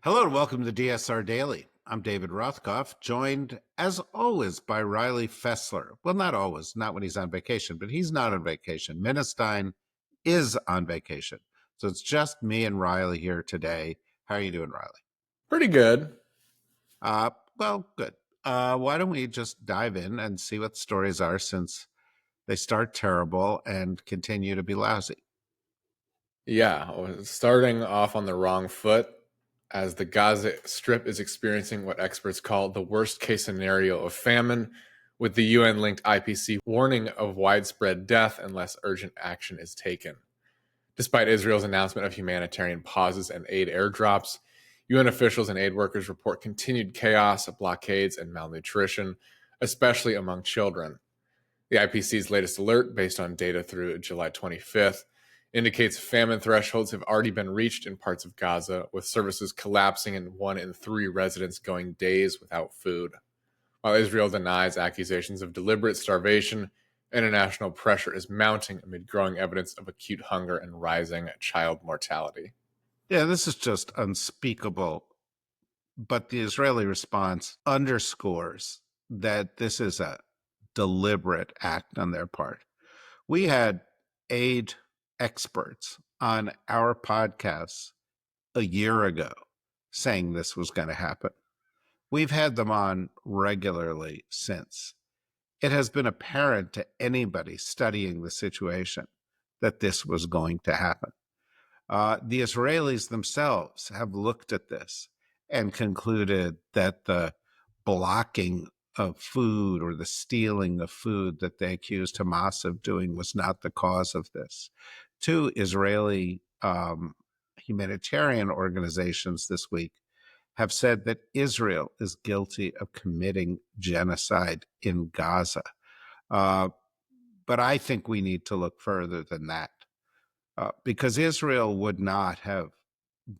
Hello and welcome to DSR Daily. I'm David Rothkopf, joined as always by Riley Fessler. Well, not always, not when he's on vacation, but he's not on vacation. Minestein is on vacation. So it's just me and Riley here today. How are you doing, Riley? Pretty good. Well, good. Why don't we just dive in and see what the stories are since they start terrible and continue to be lousy? Yeah, starting off on the wrong foot as the Gaza Strip is experiencing what experts call the worst case scenario of famine, with the UN linked IPC warning of widespread death unless urgent action is taken. Despite Israel's announcement of humanitarian pauses and aid airdrops, UN officials and aid workers report continued chaos, blockades, and malnutrition, especially among children. The IPC's latest alert, based on data through July 25th, indicates famine thresholds have already been reached in parts of Gaza, with services collapsing and 1 in 3 residents going days without food. While Israel denies accusations of deliberate starvation, international pressure is mounting amid growing evidence of acute hunger and rising child mortality. Yeah, this is just unspeakable. But the Israeli response underscores that this is a deliberate act on their part. We had aid experts on our podcasts a year ago saying this was going to happen. We've had them on regularly since. It has been apparent to anybody studying the situation that this was going to happen. The Israelis themselves have looked at this and concluded that the blocking of food or the stealing of food that they accused Hamas of doing was not the cause of this. Two Israeli humanitarian organizations this week have said that Israel is guilty of committing genocide in Gaza. Uh, but I think we need to look further than that because Israel would not have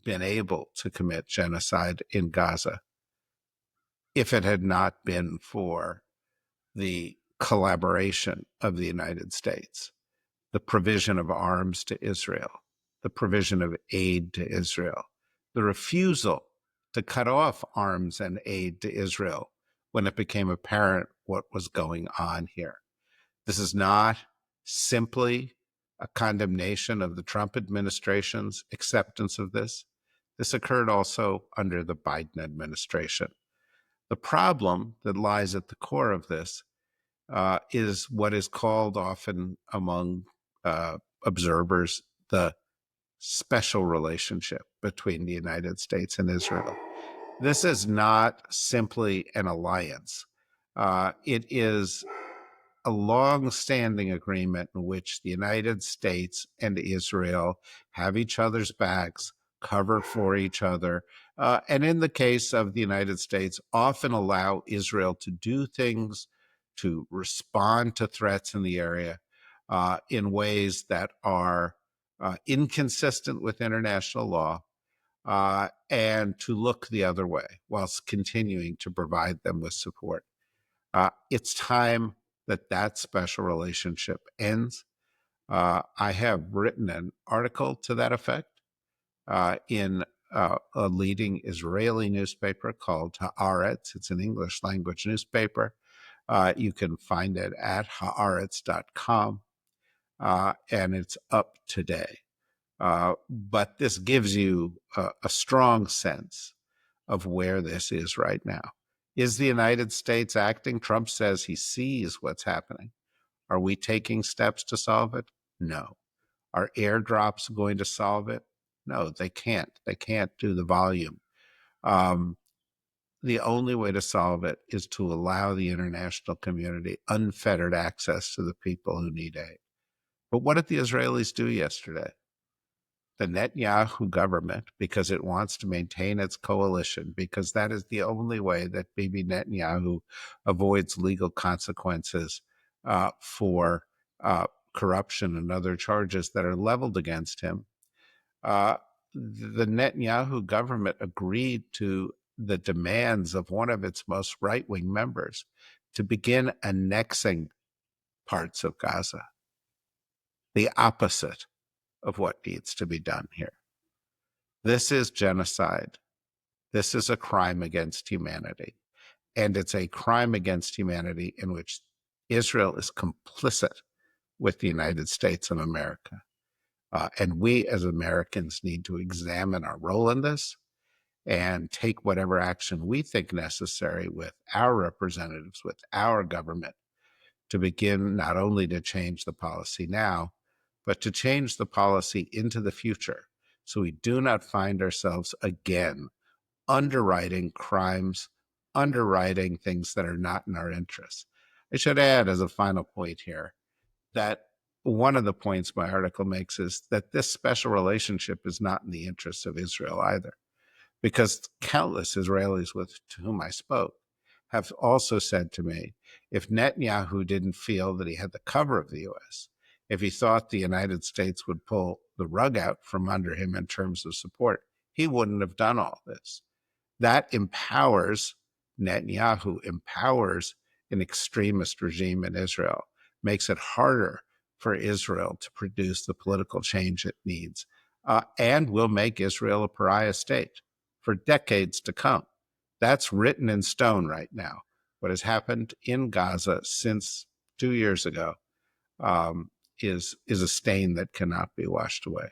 been able to commit genocide in Gaza if it had not been for the collaboration of the United States, the provision of arms to Israel, the provision of aid to Israel, the refusal to cut off arms and aid to Israel when it became apparent what was going on here. This is not simply a condemnation of the Trump administration's acceptance of this. This occurred also under the Biden administration. The problem that lies at the core of this is what is called often among observers the special relationship between the United States and Israel. This is not simply an alliance. It is a long-standing agreement in which the United States and Israel have each other's backs, cover for each other, and in the case of the United States, often allow Israel to do things to respond to threats in the area in ways that are inconsistent with international law and to look the other way whilst continuing to provide them with support. It's time that that special relationship ends. I have written an article to that effect in a leading Israeli newspaper called Haaretz. It's an English language newspaper. You can find it at haaretz.com, and it's up today. But this gives you a strong sense of where this is right now. Is the United States acting? Trump says he sees what's happening. Are we taking steps to solve it? No. Are airdrops going to solve it? No, they can't. They can't do the volume. Um, the only way to solve it is to allow the international community unfettered access to the people who need aid. But what did the Israelis do yesterday? The Netanyahu government, because it wants to maintain its coalition, because that is the only way that Bibi Netanyahu avoids legal consequences for corruption and other charges that are leveled against him. Uh, the Netanyahu government agreed to the demands of one of its most right wing members to begin annexing parts of Gaza, the opposite of what needs to be done here. This is genocide. This is a crime against humanity. And it's a crime against humanity in which Israel is complicit with the United States of America. And we as Americans need to examine our role in this and take whatever action we think necessary with our representatives, with our government, to begin not only to change the policy now, but to change the policy into the future so we do not find ourselves again underwriting crimes, underwriting things that are not in our interests. I should add, as a final point here, that one of the points my article makes is that this special relationship is not in the interests of Israel either, because countless Israelis to whom I spoke have also said to me, if Netanyahu didn't feel that he had the cover of the US, if he thought the United States would pull the rug out from under him in terms of support, he wouldn't have done all this. That empowers Netanyahu, empowers an extremist regime in Israel, makes it harder for Israel to produce the political change it needs, and will make Israel a pariah state for decades to come. That's written in stone right now. What has happened in Gaza since 2 years ago is a stain that cannot be washed away.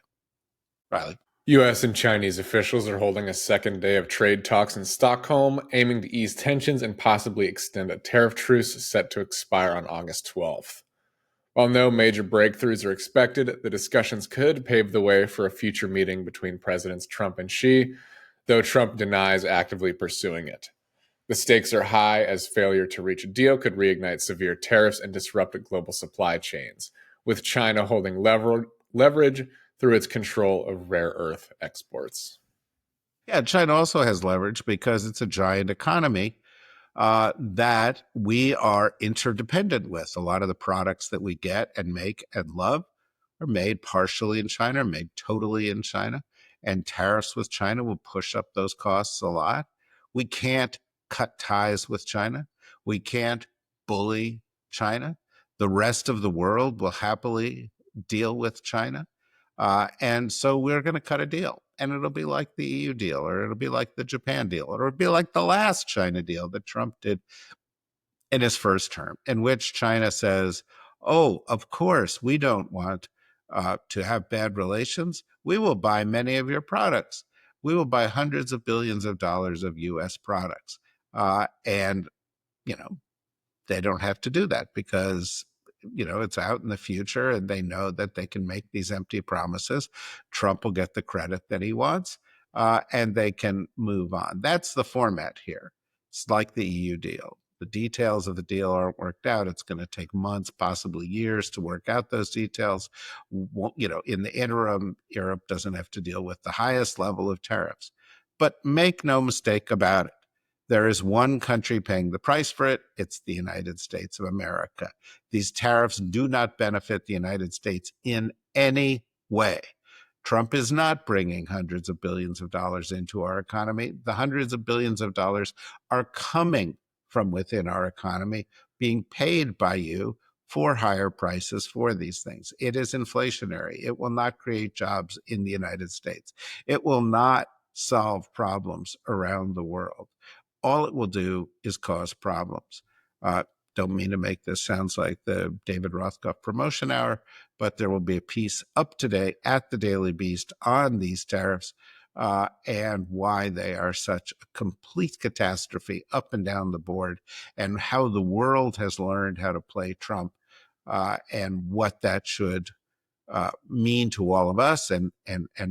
Riley. U.S. and Chinese officials are holding a second day of trade talks in Stockholm, aiming to ease tensions and possibly extend a tariff truce set to expire on August 12th. While no major breakthroughs are expected, the discussions could pave the way for a future meeting between Presidents Trump and Xi, though Trump denies actively pursuing it. The stakes are high, as failure to reach a deal could reignite severe tariffs and disrupt global supply chains, with China holding leverage through its control of rare earth exports. Yeah, China also has leverage because it's a giant economy that we are interdependent with. A lot of the products that we get and make and love are made partially in China, are made totally in China. And tariffs with China will push up those costs a lot. We can't cut ties with China. We can't bully China. The rest of the world will happily deal with China. And so we're going to cut a deal, and it'll be like the EU deal, or it'll be like the Japan deal, or it'll be like the last China deal that Trump did in his first term, in which China says, oh, of course, we don't want to have bad relations. We will buy many of your products. We will buy hundreds of billions of dollars of US products. And, you know, they don't have to do that because it's out in the future and they know that they can make these empty promises. Trump will get the credit that he wants, and they can move on. That's the format here. It's like the EU deal. The details of the deal aren't worked out. It's going to take months, possibly years, to work out those details. In the interim, Europe doesn't have to deal with the highest level of tariffs. But make no mistake about it, there is one country paying the price for it. It's the United States of America. These tariffs do not benefit the United States in any way. Trump is not bringing hundreds of billions of dollars into our economy. The hundreds of billions of dollars are coming from within our economy, being paid by you for higher prices for these things. It is inflationary. It will not create jobs in the United States. It will not solve problems around the world. All it will do is cause problems. Don't mean to make this sounds like the David Rothkopf promotion hour, but there will be a piece up today at the Daily Beast on these tariffs and why they are such a complete catastrophe up and down the board, and how the world has learned how to play Trump, and what that should mean to all of us, and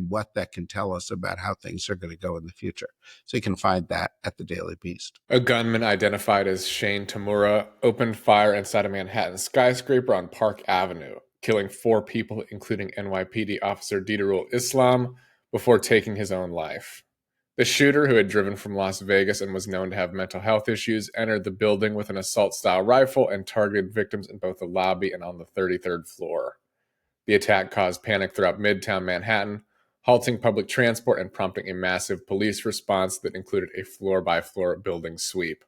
what that can tell us about how things are going to go in the future. So you can find that at the Daily Beast. A gunman identified as Shane Tamura opened fire inside a Manhattan skyscraper on Park Avenue, killing 4 people, including NYPD officer Diderul Islam, before taking his own life. The shooter, who had driven from Las Vegas and was known to have mental health issues, entered the building with an assault-style rifle and targeted victims in both the lobby and on the 33rd floor. The attack caused panic throughout Midtown Manhattan, halting public transport and prompting a massive police response that included a floor-by-floor building sweep.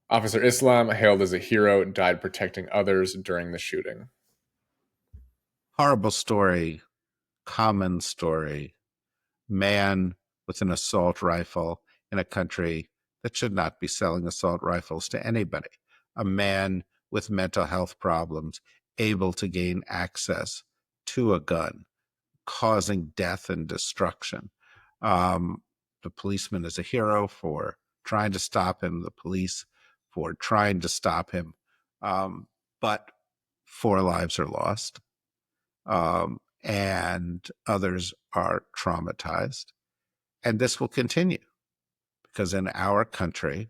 Officer Islam, hailed as a hero, died protecting others during the shooting. Horrible story, common story. Man with an assault rifle in a country that should not be selling assault rifles to anybody. A man with mental health problems able to gain access to a gun, causing death and destruction. Um, the policeman is a hero for trying to stop him, the police for trying to stop him. But 4 lives are lost, and others are traumatized. And this will continue because in our country,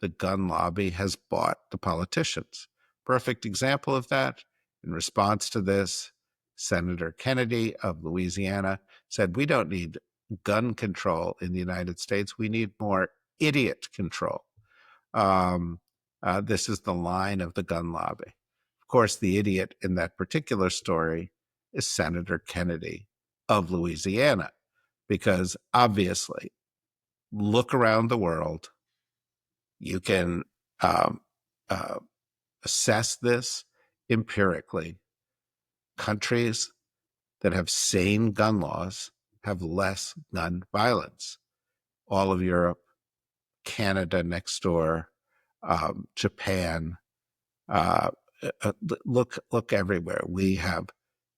the gun lobby has bought the politicians. Perfect example of that. In response to this, Senator Kennedy of Louisiana said, "We don't need gun control in the United States. We need more idiot control." Um, this is the line of the gun lobby. Of course, the idiot in that particular story is Senator Kennedy of Louisiana, because obviously, look around the world. You can um, uh, assess this empirically. Countries that have sane gun laws have less gun violence. All of Europe, Canada next door, Japan. Uh, look everywhere. We have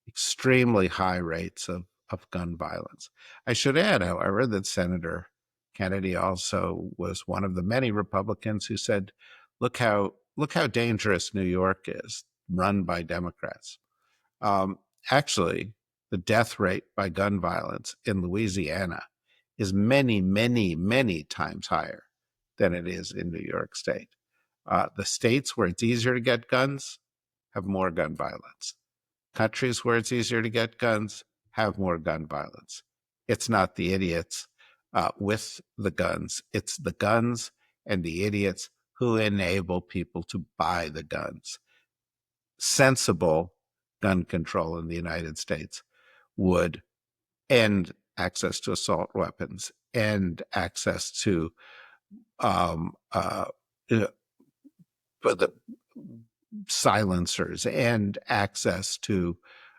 extremely high rates of gun violence. I should add, however, that Senator Kennedy also was one of the many Republicans who said, look how dangerous New York is, run by Democrats." Um, Actually, the death rate by gun violence in Louisiana is many, many, many times higher than it is in New York State. The states where it's easier to get guns have more gun violence. Countries where it's easier to get guns have more gun violence. It's not the idiots with the guns, it's the guns and the idiots who enable people to buy the guns. Sensible gun control in the United States would end access to assault weapons, end access to um, uh, uh, the silencers, and access to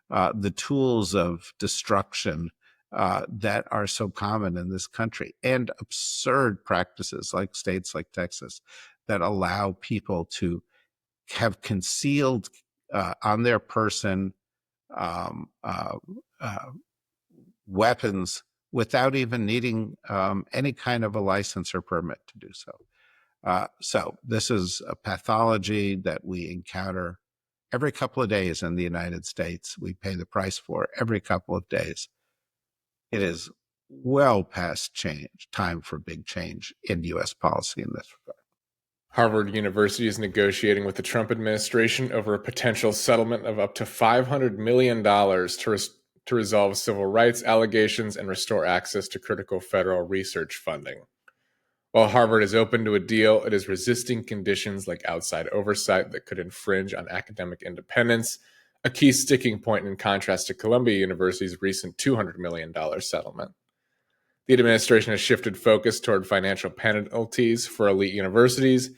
the tools of destruction that are so common in this country, and absurd practices like states like Texas that allow people to have concealed on their person um, uh, uh, weapons without even needing any kind of a license or permit to do so. So this is a pathology that we encounter every couple of days in the United States. We pay the price for every couple of days. It is well past time for big change in U.S. policy in this regard. Harvard University is negotiating with the Trump administration over a potential settlement of up to $500 million to resolve civil rights allegations and restore access to critical federal research funding. While Harvard is open to a deal, it is resisting conditions like outside oversight that could infringe on academic independence, a key sticking point in contrast to Columbia University's recent $200 million settlement. The administration has shifted focus toward financial penalties for elite universities,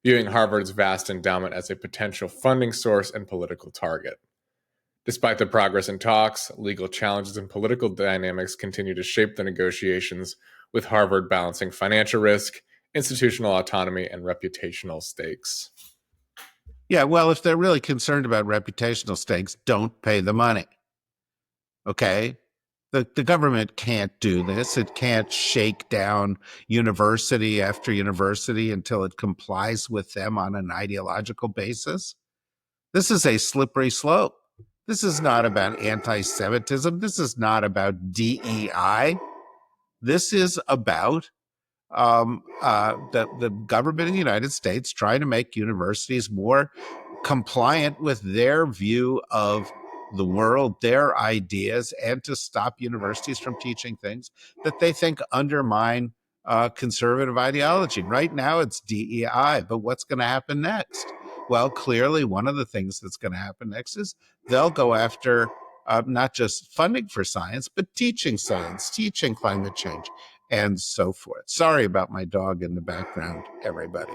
viewing Harvard's vast endowment as a potential funding source and political target. Despite the progress in talks, legal challenges and political dynamics continue to shape the negotiations, with Harvard balancing financial risk, institutional autonomy, and reputational stakes. Yeah, well, if they're really concerned about reputational stakes, don't pay the money. Okay? The government can't do this. It can't shake down university after university until it complies with them on an ideological basis. This is a slippery slope. This is not about anti Semitism. This is not about DEI. This is about the government of the United States trying to make universities more compliant with their view of the world, their ideas, and to stop universities from teaching things that they think undermine conservative ideology. Right now, it's DEI, but what's going to happen next? Well, clearly, one of the things that's going to happen next is they'll go after not just funding for science, but teaching science, teaching climate change, and so forth. Sorry about my dog in the background, everybody.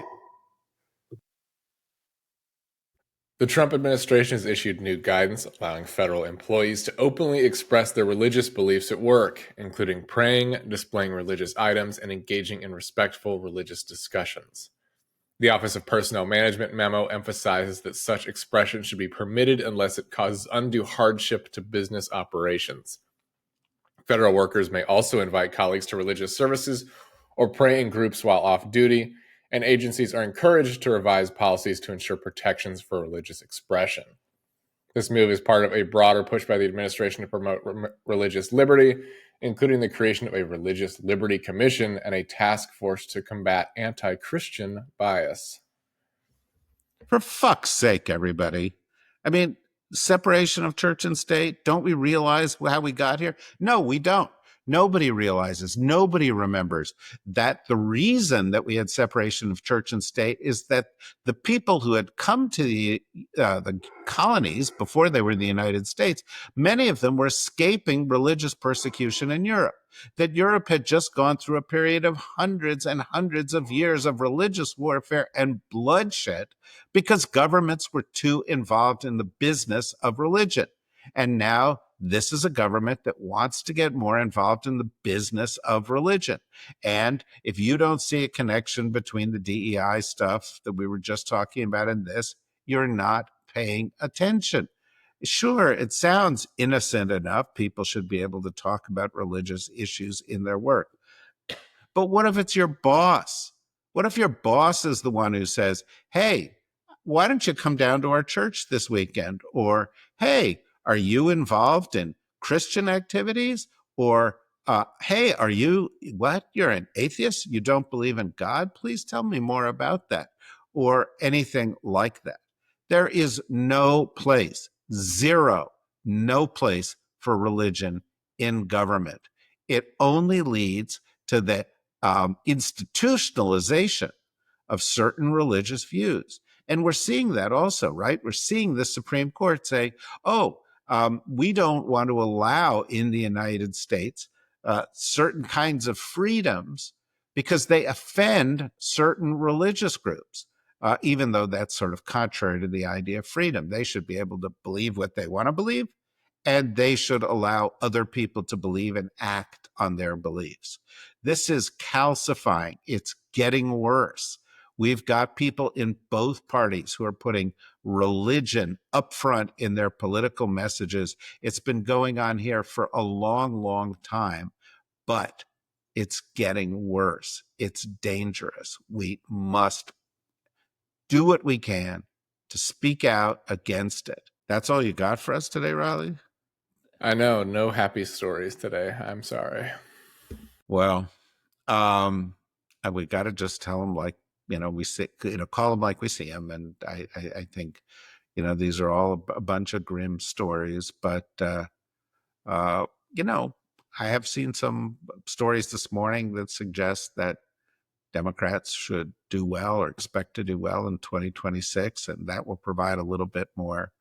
The Trump administration has issued new guidance allowing federal employees to openly express their religious beliefs at work, including praying, displaying religious items, and engaging in respectful religious discussions. The Office of Personnel Management memo emphasizes that such expression should be permitted unless it causes undue hardship to business operations. Federal workers may also invite colleagues to religious services or pray in groups while off duty, and agencies are encouraged to revise policies to ensure protections for religious expression. This move is part of a broader push by the administration to promote religious liberty, including the creation of a Religious Liberty Commission and a task force to combat anti Christian bias. For fuck's sake, everybody. I mean, separation of church and state, don't we realize how we got here? No, we don't. Nobody realizes, nobody remembers that the reason that we had separation of church and state is that the people who had come to the colonies before they were in the United States, many of them were escaping religious persecution in Europe. That Europe had just gone through a period of hundreds and hundreds of years of religious warfare and bloodshed because governments were too involved in the business of religion. And now this is a government that wants to get more involved in the business of religion. And if you don't see a connection between the DEI stuff that we were just talking about and this, you're not paying attention. Sure, it sounds innocent enough. People should be able to talk about religious issues in their work. But what if it's your boss? What if your boss is the one who says, hey, why don't you come down to our church this weekend? Or, hey, are you involved in Christian activities? Or, hey, are you, what? You're an atheist? You don't believe in God? Please tell me more about that. Or anything like that. There is no place, zero, no place for religion in government. It only leads to the institutionalization of certain religious views. And we're seeing that also, right? We're seeing the Supreme Court say, oh, we don't want to allow in the United States certain kinds of freedoms because they offend certain religious groups, even though that's sort of contrary to the idea of freedom. They should be able to believe what they want to believe, and they should allow other people to believe and act on their beliefs. This is calcifying. It's getting worse. We've got people in both parties who are putting religion up front in their political messages. It's been going on here for a long, long time, but it's getting worse. It's dangerous. We must do what we can to speak out against it. That's all you got for us today, Riley? I know, no happy stories today. I'm sorry. Well, and we got to just tell them like, we see, call them like we see them. And I think, these are all a bunch of grim stories, but, I have seen some stories this morning that suggest that Democrats should do well or expect to do well in 2026, and that will provide a little bit more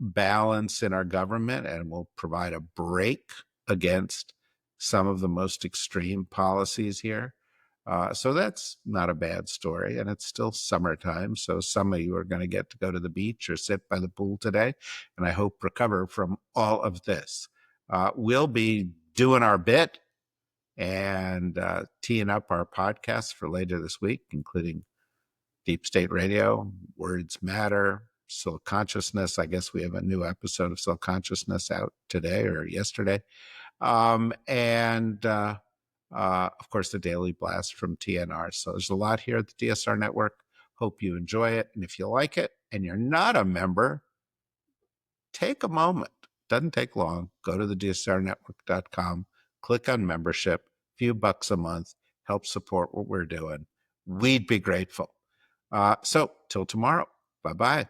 balance in our government and will provide a break against some of the most extreme policies here. So that's not a bad story. And it's still summertime. So some of you are going to get to go to the beach or sit by the pool today. And I hope recover from all of this. We'll be doing our bit and teeing up our podcasts for later this week, including Deep State Radio, Words Matter, Soul Consciousness. I guess we have a new episode of Soul Consciousness out today or yesterday. And of course, the Daily Blast from TNR. So there's a lot here at the DSR Network. Hope you enjoy it. And if you like it and you're not a member, take a moment. Doesn't take long. Go to the DSRnetwork.com, click on membership, few bucks a month, help support what we're doing. We'd be grateful. So till tomorrow. Bye-bye.